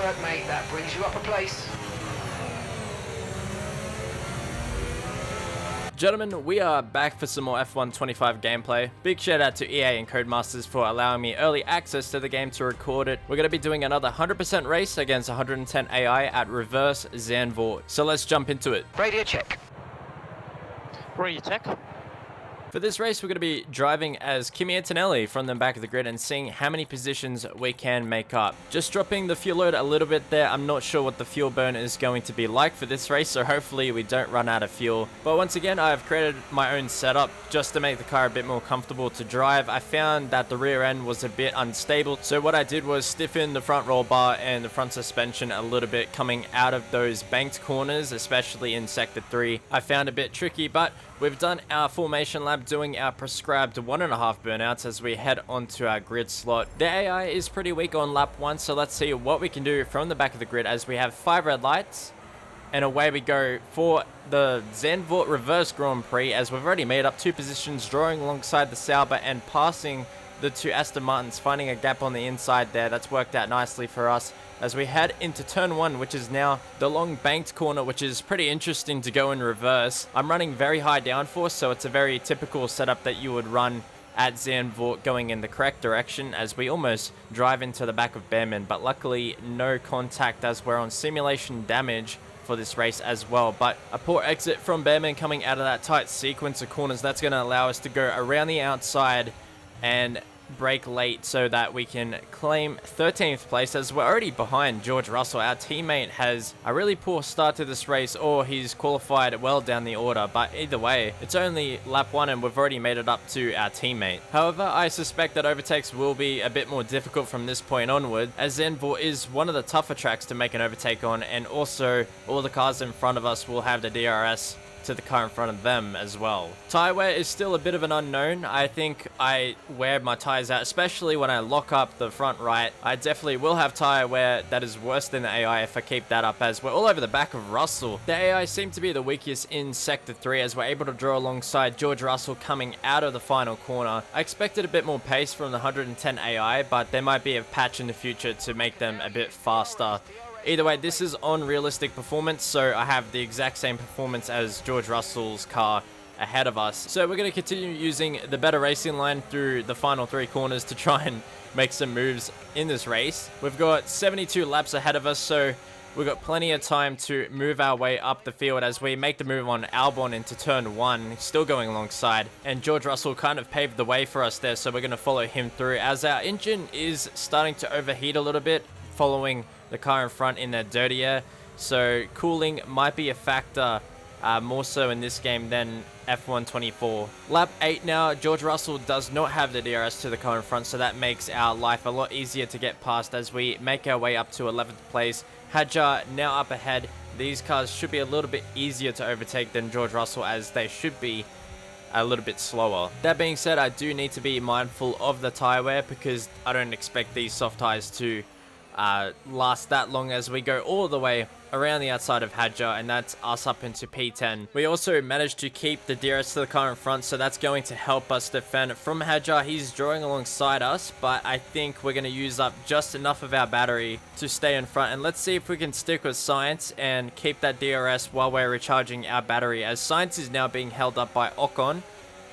work, mate. That brings you up a place. Gentlemen, we are back for some more F1 25 gameplay. Big shout out to EA and Codemasters for allowing me early access to the game to record it. We're going to be doing another 100% race against 110 AI at reverse Zandvoort. So let's jump into it. Radio check. Radio check. For this race, we're going to be driving as Kimi Antonelli from the back of the grid and seeing how many positions we can make up. Just dropping the fuel load a little bit there. I'm not sure what the fuel burn is going to be like for this race, so hopefully we don't run out of fuel. But once again, I've created my own setup just to make the car a bit more comfortable to drive. I found that the rear end was a bit unstable, so what I did was stiffen the front roll bar and the front suspension a little bit coming out of those banked corners, especially in Sector 3. I found a bit tricky, but we've done our formation lap, doing our prescribed 1.5 burnouts as we head onto our grid slot. The AI is pretty weak on lap 1, so let's see what we can do from the back of the grid as we have 5 red lights. And away we go for the Zandvoort Reverse Grand Prix, as we've already made up 2 positions, drawing alongside the Sauber and passing the 2 Aston Martins, finding a gap on the inside there. That's worked out nicely for us as we head into turn 1, which is now the long banked corner, which is pretty interesting to go in reverse. I'm running very high downforce, so it's a very typical setup that you would run at Zandvoort going in the correct direction, as we almost drive into the back of Behrman, but luckily no contact as we're on simulation damage for this race as well. But a poor exit from Behrman coming out of that tight sequence of corners, that's going to allow us to go around the outside and brake late so that we can claim 13th place, as we're already behind George Russell. Our teammate has a really poor start to this race, or he's qualified well down the order, but either way, it's only lap 1 and we've already made it up to our teammate. However, I suspect that overtakes will be a bit more difficult from this point onward, as Zandvoort is one of the tougher tracks to make an overtake on, and also all the cars in front of us will have the DRS to the car in front of them as well. Tyre wear is still a bit of an unknown. I think I wear my tyres out, especially when I lock up the front right. I definitely will have tyre wear that is worse than the AI if I keep that up, as we're all over the back of Russell. The AI seem to be the weakest in Sector 3, as we're able to draw alongside George Russell coming out of the final corner. I expected a bit more pace from the 110 AI, but there might be a patch in the future to make them a bit faster. Either way, this is on realistic performance, so I have the exact same performance as George Russell's car ahead of us. So we're going to continue using the better racing line through the final 3 corners to try and make some moves in this race. We've got 72 laps ahead of us, so we've got plenty of time to move our way up the field as we make the move on Albon into turn 1, still going alongside. And George Russell kind of paved the way for us there, so we're going to follow him through, as our engine is starting to overheat a little bit following the car in front in their dirty air, so cooling might be a factor more so in this game than F1 24. Lap 8 now, George Russell does not have the DRS to the car in front, so that makes our life a lot easier to get past as we make our way up to 11th place. Hadjar now up ahead. These cars should be a little bit easier to overtake than George Russell, as they should be a little bit slower. That being said, I do need to be mindful of the tyre wear, because I don't expect these soft tyres to last that long as we go all the way around the outside of Hadjar, and that's us up into P10. We also managed to keep the DRS to the car in front, so that's going to help us defend from Hadjar. He's drawing alongside us, but I think we're going to use up just enough of our battery to stay in front, and let's see if we can stick with Science and keep that DRS while we're recharging our battery, as Science is now being held up by Ocon.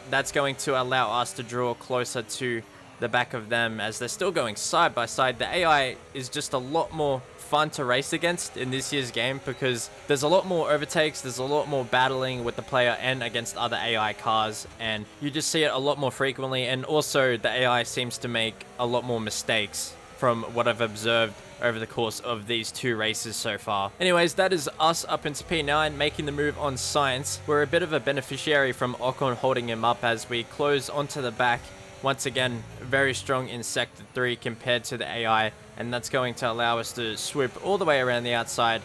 That's going to allow us to draw closer to the back of them, as they're still going side by side. The AI is just a lot more fun to race against in this year's game, because there's a lot more overtakes, there's a lot more battling with the player and against other AI cars, and you just see it a lot more frequently. And also the AI seems to make a lot more mistakes from what I've observed over the course of these 2 races so far. Anyways, that is us up into P9, making the move on Science. We're a bit of a beneficiary from Ocon holding him up as we close onto the back. Once again, very strong in Sector 3 compared to the AI, and that's going to allow us to swoop all the way around the outside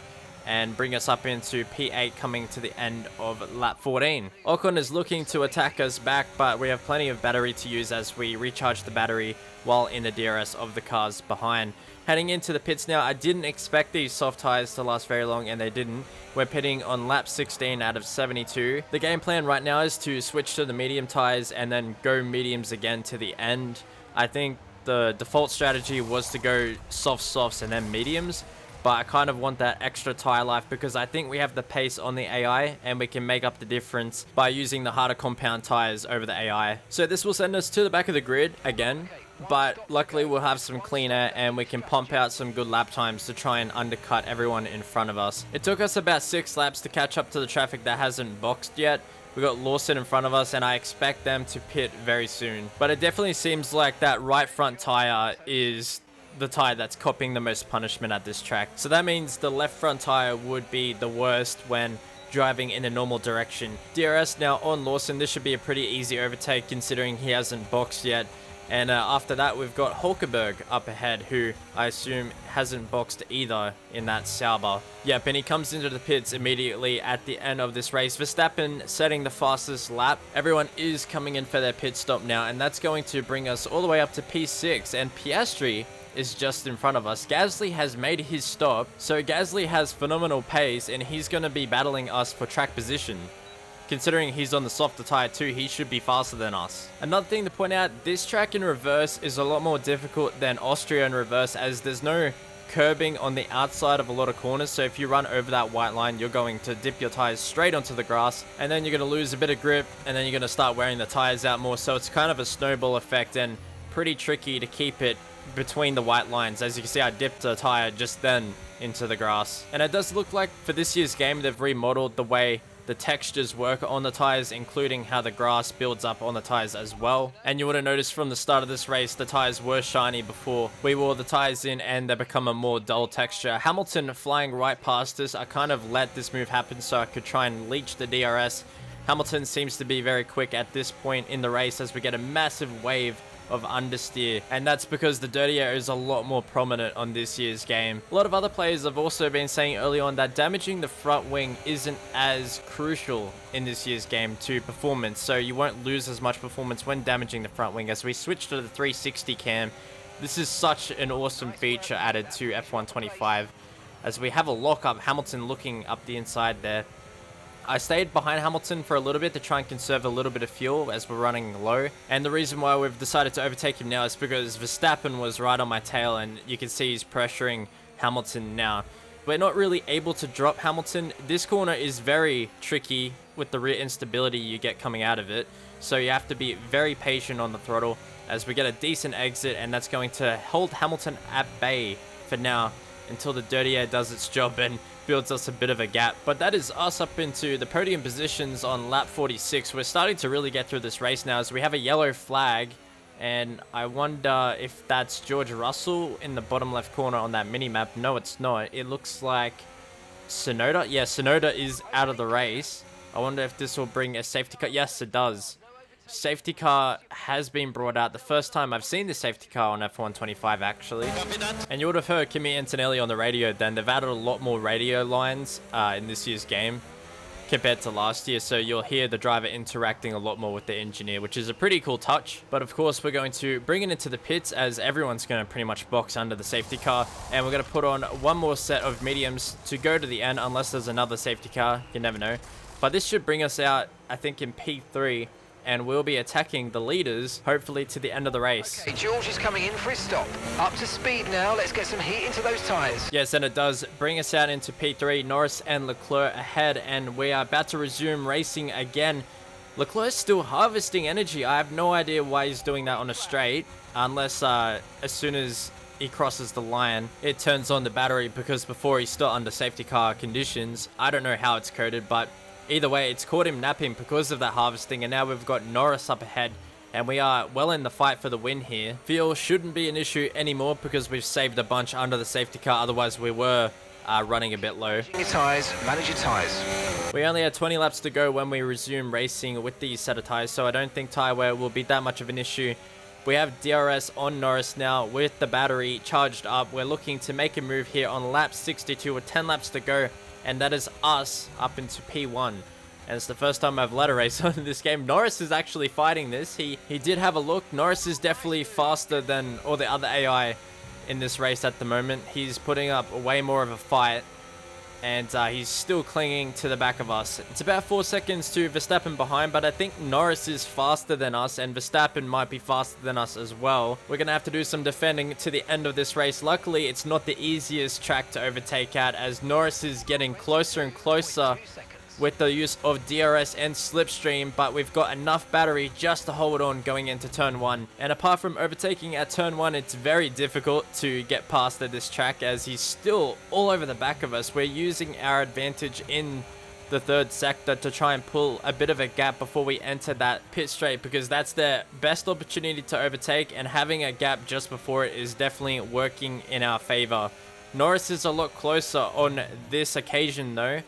and bring us up into P8 coming to the end of lap 14. Ocon is looking to attack us back, but we have plenty of battery to use as we recharge the battery while in the DRS of the cars behind. Heading into the pits now, I didn't expect these soft tyres to last very long, and they didn't. We're pitting on lap 16 out of 72. The game plan right now is to switch to the medium tyres and then go mediums again to the end. I think the default strategy was to go softs and then mediums, but I kind of want that extra tire life because I think we have the pace on the AI and we can make up the difference by using the harder compound tires over the AI. So this will send us to the back of the grid again, but luckily we'll have some clean air and we can pump out some good lap times to try and undercut everyone in front of us. It took us about 6 laps to catch up to the traffic that hasn't boxed yet. We got Lawson in front of us and I expect them to pit very soon. But it definitely seems like that right front tire is the tire that's copying the most punishment at this track. So that means the left front tire would be the worst when driving in a normal direction. DRS now on Lawson. This should be a pretty easy overtake considering he hasn't boxed yet. And after that, we've got Hulkenberg up ahead, who I assume hasn't boxed either in that Sauber. Yep, and he comes into the pits immediately at the end of this race. Verstappen setting the fastest lap. Everyone is coming in for their pit stop now, and that's going to bring us all the way up to P6. And Piastri is just in front of us. Gasly has made his stop, so Gasly has phenomenal pace, and he's going to be battling us for track position. Considering he's on the softer tire too, he should be faster than us. Another thing to point out, this track in reverse is a lot more difficult than Austria in reverse, as there's no curbing on the outside of a lot of corners. So if you run over that white line, you're going to dip your tires straight onto the grass, and then you're going to lose a bit of grip, and then you're going to start wearing the tires out more. So it's kind of a snowball effect and pretty tricky to keep it between the white lines. As you can see, I dipped a tire just then into the grass. And it does look like for this year's game, they've remodeled the way the textures work on the tires, including how the grass builds up on the tires as well. And you would have noticed from the start of this race, the tires were shiny before we wore the tires in, and they become a more dull texture. Hamilton flying right past us. I kind of let this move happen so I could try and leech the DRS. Hamilton seems to be very quick at this point in the race as we get a massive wave of understeer, and that's because the dirty air is a lot more prominent on this year's game. A lot of other players have also been saying early on that damaging the front wing isn't as crucial in this year's game to performance, so you won't lose as much performance when damaging the front wing. As we switch to the 360 cam, this is such an awesome feature added to F1 25, as we have a lockup. Hamilton looking up the inside there. I stayed behind Hamilton for a little bit to try and conserve a little bit of fuel as we're running low. And the reason why we've decided to overtake him now is because Verstappen was right on my tail, and you can see he's pressuring Hamilton now. We're not really able to drop Hamilton. This corner is very tricky with the rear instability you get coming out of it. So you have to be very patient on the throttle as we get a decent exit, and that's going to hold Hamilton at bay for now until the dirty air does its job and builds us a bit of a gap. But that is us up into the podium positions on lap 46. We're starting to really get through this race now as we have a yellow flag, and I wonder if that's George Russell in the bottom left corner on that mini map. No, it's not. It looks like Sonoda. Yeah, Sonoda is out of the race. I wonder if this will bring a safety car. Yes, it does. Safety car has been brought out. The first time I've seen the safety car on F1 25 actually. And you would have heard Kimi Antonelli on the radio then. They've added a lot more radio lines in this year's game compared to last year, so you'll hear the driver interacting a lot more with the engineer, which is a pretty cool touch. But of course we're going to bring it into the pits as everyone's going to pretty much box under the safety car, and we're going to put on one more set of mediums to go to the end unless there's another safety car. You never know. But this should bring us out, I think, in P3, and we'll be attacking the leaders, hopefully to the end of the race. Okay, George is coming in for his stop. Up to speed now, let's get some heat into those tyres. Yes, and it does bring us out into P3. Norris and Leclerc ahead, and we are about to resume racing again. Leclerc's still harvesting energy. I have no idea why he's doing that on a straight, unless as soon as he crosses the line, it turns on the battery, because before he's still under safety car conditions. I don't know how it's coded, but either way, it's caught him napping because of that harvesting, and now we've got Norris up ahead, and we are well in the fight for the win here. Fuel shouldn't be an issue anymore because we've saved a bunch under the safety car, otherwise we were running a bit low. Your tyres, manage your tyres. We only had 20 laps to go when we resume racing with these set of tyres, so I don't think tyre wear will be that much of an issue. We have DRS on Norris now with the battery charged up. We're looking to make a move here on lap 62 with 10 laps to go. And that is us up into P1. And it's the first time I've led a race on this game. Norris is actually fighting this. He did have a look. Norris is definitely faster than all the other AI in this race at the moment. He's putting up way more of a fight. and he's still clinging to the back of us. It's about 4 seconds to Verstappen behind, but I think Norris is faster than us, and Verstappen might be faster than us as well. We're going to have to do some defending to the end of this race. Luckily, it's not the easiest track to overtake at, as Norris is getting closer and closer with the use of DRS and slipstream, but we've got enough battery just to hold on going into turn 1. And apart from overtaking at turn 1, it's very difficult to get past at this track, as he's still all over the back of us. We're using our advantage in the third sector to try and pull a bit of a gap before we enter that pit straight, because that's the best opportunity to overtake, and having a gap just before it is definitely working in our favor. Norris is a lot closer on this occasion though.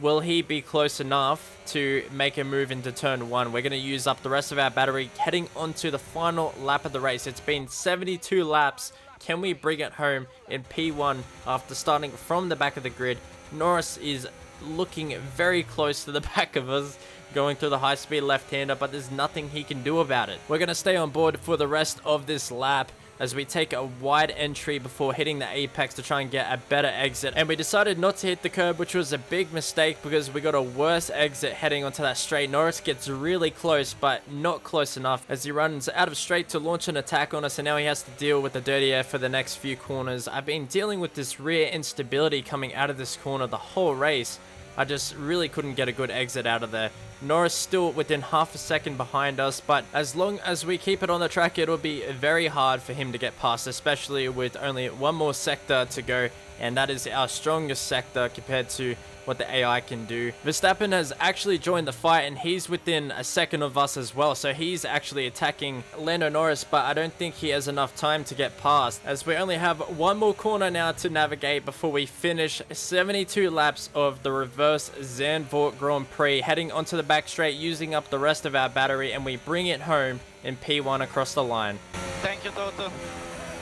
Will he be close enough to make a move into turn 1? We're going to use up the rest of our battery heading onto the final lap of the race. It's been 72 laps. Can we bring it home in P1 after starting from the back of the grid? Norris is looking very close to the back of us, going through the high-speed left-hander, but there's nothing he can do about it. We're going to stay on board for the rest of this lap as we take a wide entry before hitting the apex to try and get a better exit. And we decided not to hit the curb, which was a big mistake because we got a worse exit heading onto that straight. Norris gets really close, but not close enough as he runs out of straight to launch an attack on us, and now he has to deal with the dirty air for the next few corners. I've been dealing with this rear instability coming out of this corner the whole race. I just really couldn't get a good exit out of there. Norris still within half a second behind us, but as long as we keep it on the track, it'll be very hard for him to get past, especially with only one more sector to go, and that is our strongest sector compared to what the AI can do. Verstappen has actually joined the fight, and he's within a second of us as well, so he's actually attacking Lando Norris, but I don't think he has enough time to get past, as we only have one more corner now to navigate before we finish 72 laps of the reverse Zandvoort Grand Prix, heading onto the back straight, using up the rest of our battery, and we bring it home in P1 across the line. Thank you, Toto.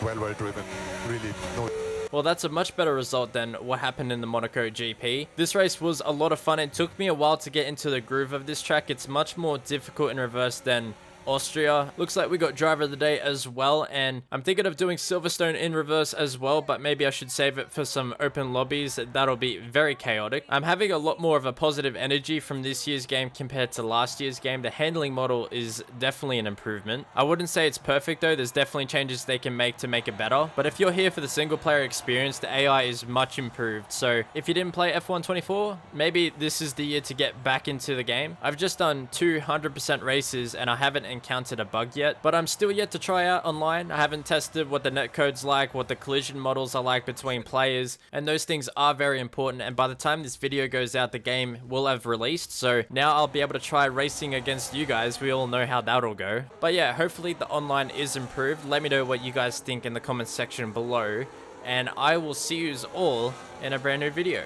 Well driven, really. No. Well, that's a much better result than what happened in the Monaco GP. This race was a lot of fun. It took me a while to get into the groove of this track. It's much more difficult in reverse than Austria. Looks like we got driver of the day as well, and I'm thinking of doing Silverstone in reverse as well, but maybe I should save it for some open lobbies. That'll be very chaotic. I'm having a lot more of a positive energy from this year's game compared to last year's game. The handling model is definitely an improvement. I wouldn't say it's perfect though. There's definitely changes they can make to make it better, but if you're here for the single player experience, the AI is much improved. So if you didn't play F1 24, maybe this is the year to get back into the game. I've just done 200% races and I haven't encountered a bug yet, but I'm still yet to try out online. I haven't tested what the netcode's like, what the collision models are like between players, and those things are very important, and by the time this video goes out, the game will have released, so now I'll be able to try racing against you guys. We all know how that'll go. But yeah, hopefully the online is improved. Let me know what you guys think in the comments section below, and I will see you all in a brand new video.